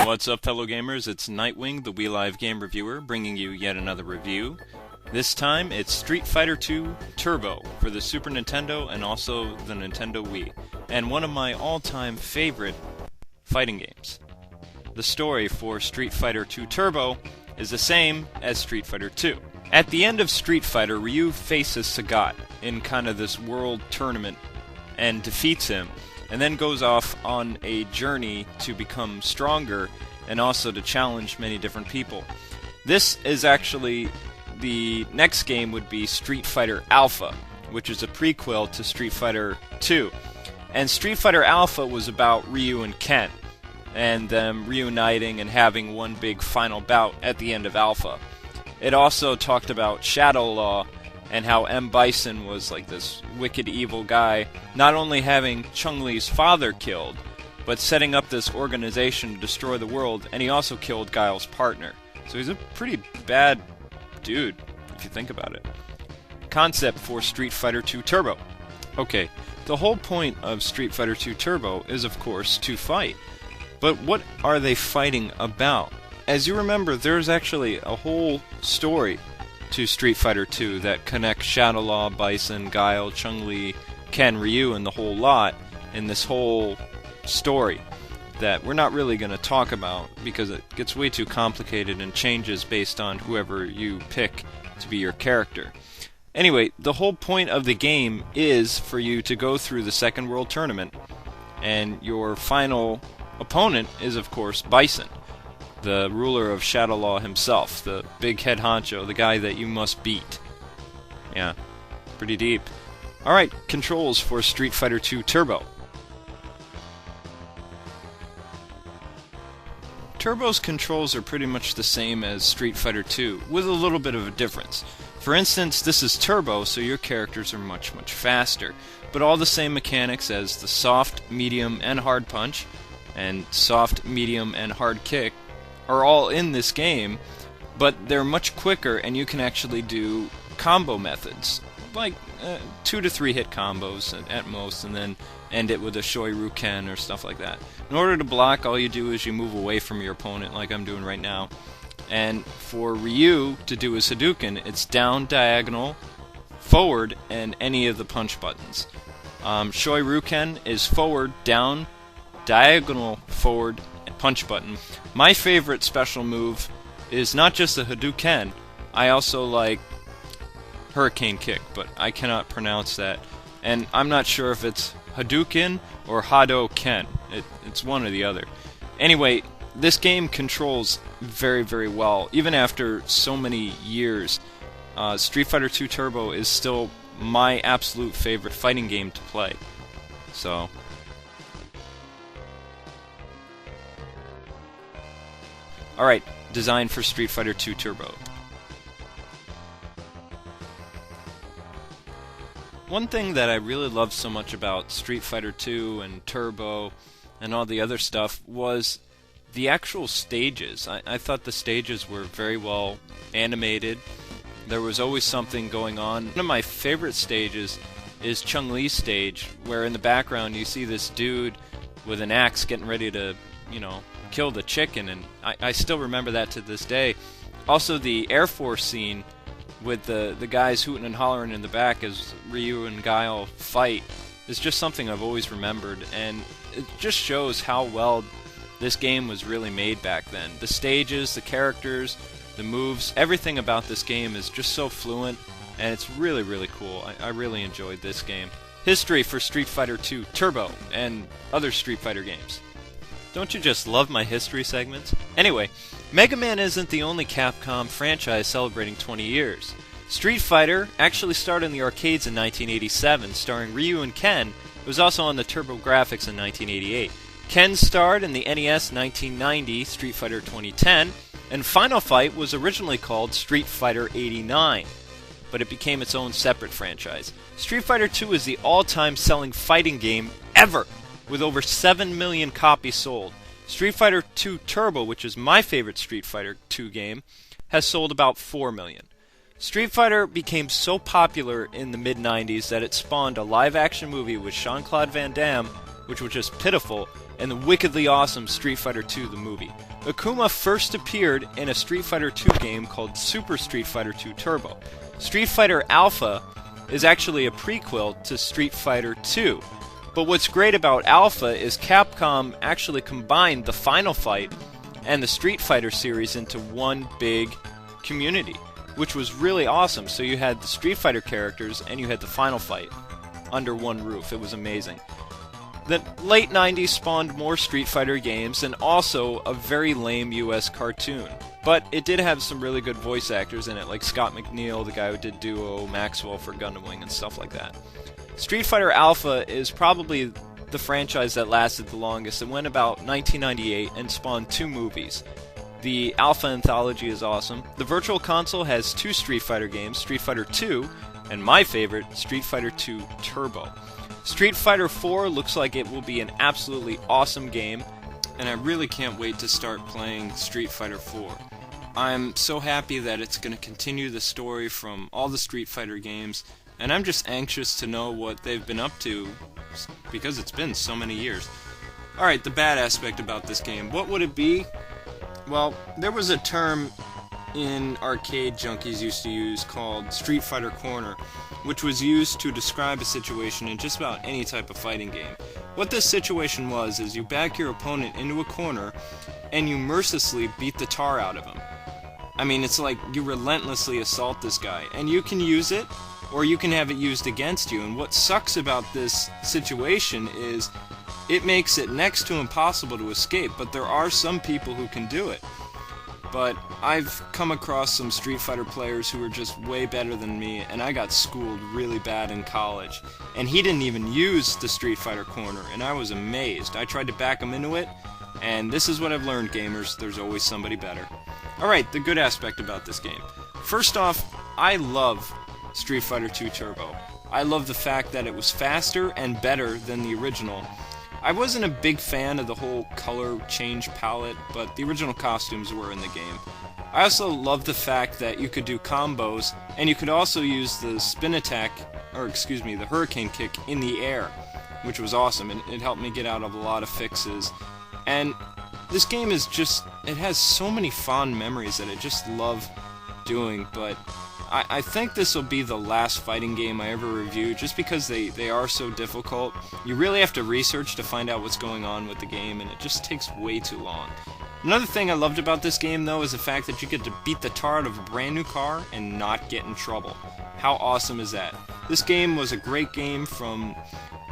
What's up, fellow gamers? It's Nightwing, the Wii Live game reviewer, bringing you yet another review. This time, it's Street Fighter 2 Turbo for the Super Nintendo and also the Nintendo Wii, and one of my all-time favorite fighting games. The story for Street Fighter 2 Turbo is the same as Street Fighter 2. At the end of Street Fighter, Ryu faces Sagat in kind of this world tournament and defeats him, and then goes off on a journey to become stronger and also to challenge many different people. This is actually, the next game would be Street Fighter Alpha, which is a prequel to Street Fighter 2. And Street Fighter Alpha was about Ryu and Ken, and them reuniting and having one big final bout at the end of Alpha. It also talked about Shadow Law, and how M. Bison was like this wicked evil guy, not only having Chun-Li's father killed, but setting up this organization to destroy the world, and he also killed Guile's partner. So he's a pretty bad dude, if you think about it. Concept for Street Fighter 2 Turbo. Okay, the whole point of Street Fighter 2 Turbo is, of course, to fight. But what are they fighting about? As you remember, there's actually a whole story to Street Fighter 2 that connects Shadow Law, Bison, Guile, Chun-Li, Ken, Ryu, and the whole lot in this whole story that we're not really going to talk about because it gets way too complicated and changes based on whoever you pick to be your character. Anyway, the whole point of the game is for you to go through the Second World Tournament, and your final opponent is, of course, Bison, the ruler of Shadow Law himself, the big head honcho, the guy that you must beat. Yeah, pretty deep. Alright, controls for Street Fighter 2 Turbo. Turbo's controls are pretty much the same as Street Fighter 2, with a little bit of a difference. For instance, this is Turbo, so your characters are much faster, but all the same mechanics as the soft, medium, and hard punch, and soft, medium, and hard kick, are all in this game, but they're much quicker, and you can actually do combo methods, like 2 to 3 hit combos at most, and then end it with a Shoryuken or stuff like that. In order to block, all you do is you move away from your opponent, like I'm doing right now. And for Ryu to do his Hadouken, it's down, diagonal, forward, and any of the punch buttons. Shoryuken is forward, down, diagonal, forward, and punch button. My favorite special move is not just the Hadouken, I also like Hurricane Kick, but I cannot pronounce that. And I'm not sure if it's Hadouken or Hadoken. It's one or the other. Anyway, this game controls very well. Even after so many years, Street Fighter 2 Turbo is still my absolute favorite fighting game to play. So, alright, design for Street Fighter 2 Turbo. One thing that I really loved so much about Street Fighter 2 and Turbo and all the other stuff was the actual stages. I thought the stages were very well animated. There was always something going on. One of my favorite stages is Chun-Li's stage, where in the background you see this dude with an axe getting ready to, kill the chicken, and I still remember that to this day. Also, the Air Force scene with the guys hooting and hollering in the back as Ryu and Guile fight is just something I've always remembered, and it just shows how well this game was really made back then. The stages, the characters, the moves, everything about this game is just so fluent, and it's really cool. I really enjoyed this game. History for Street Fighter 2 Turbo and other Street Fighter games. Don't you just love my history segments? Anyway, Mega Man isn't the only Capcom franchise celebrating 20 years. Street Fighter actually started in the arcades in 1987, starring Ryu and Ken. It was also on the TurboGrafx in 1988. Ken starred in the NES 1990, Street Fighter 2010, and Final Fight was originally called Street Fighter 89, but it became its own separate franchise. Street Fighter 2 is the all-time selling fighting game ever, with over 7 million copies sold. Street Fighter 2 Turbo, which is my favorite Street Fighter 2 game, has sold about 4 million. Street Fighter became so popular in the mid-90s that it spawned a live-action movie with Jean-Claude Van Damme, which was just pitiful, and the wickedly awesome Street Fighter II the movie. Akuma first appeared in a Street Fighter II game called Super Street Fighter II Turbo. Street Fighter Alpha is actually a prequel to Street Fighter II. But what's great about Alpha is Capcom actually combined the Final Fight and the Street Fighter series into one big community, which was really awesome. So you had the Street Fighter characters and you had the Final Fight under one roof. It was amazing. The late 90s spawned more Street Fighter games and also a very lame US cartoon. But it did have some really good voice actors in it, like Scott McNeil, the guy who did Duo, Maxwell for Gundam Wing, and stuff like that. Street Fighter Alpha is probably the franchise that lasted the longest. It went about 1998 and spawned 2 movies. The Alpha Anthology is awesome. The Virtual Console has 2 Street Fighter games, Street Fighter II, and my favorite, Street Fighter II Turbo. Street Fighter 4 looks like it will be an absolutely awesome game, and I really can't wait to start playing Street Fighter 4. I'm so happy that it's going to continue the story from all the Street Fighter games, and I'm just anxious to know what they've been up to, because it's been so many years. Alright, the bad aspect about this game. What would it be? Well, there was a term in arcade junkies used to use called Street Fighter Corner, which was used to describe a situation in just about any type of fighting game. What this situation was is you back your opponent into a corner and you mercilessly beat the tar out of him. I mean, it's like you relentlessly assault this guy, and you can use it or you can have it used against you. And what sucks about this situation is it makes it next to impossible to escape, but there are some people who can do it. But I've come across some Street Fighter players who are just way better than me, and I got schooled really bad in college. And he didn't even use the Street Fighter corner, and I was amazed. I tried to back him into it, and this is what I've learned, gamers. There's always somebody better. Alright, the good aspect about this game. First off, I love Street Fighter II Turbo. I love the fact that it was faster and better than the original. I wasn't a big fan of the whole color change palette, but the original costumes were in the game. I also love the fact that you could do combos, and you could also use the spin attack, the hurricane kick in the air, which was awesome, and it helped me get out of a lot of fixes. And this game is just, it has so many fond memories that I just love doing, but I think this will be the last fighting game I ever review, just because they are so difficult. You really have to research to find out what's going on with the game, and it just takes way too long. Another thing I loved about this game, though, is the fact that you get to beat the tar out of a brand new car and not get in trouble. How awesome is that? This game was a great game from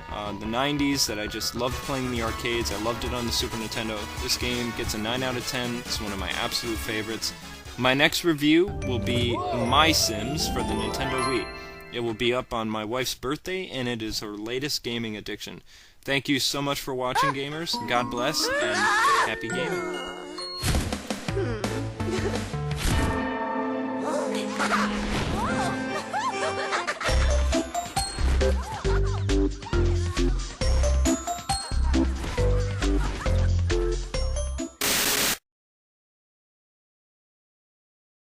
the 90s that I just loved playing in the arcades. I loved it on the Super Nintendo. This game gets a 9 out of 10. It's one of my absolute favorites. My next review will be My Sims for the Nintendo Wii. It will be up on my wife's birthday, and it is her latest gaming addiction. Thank you so much for watching, gamers. God bless, and happy gaming.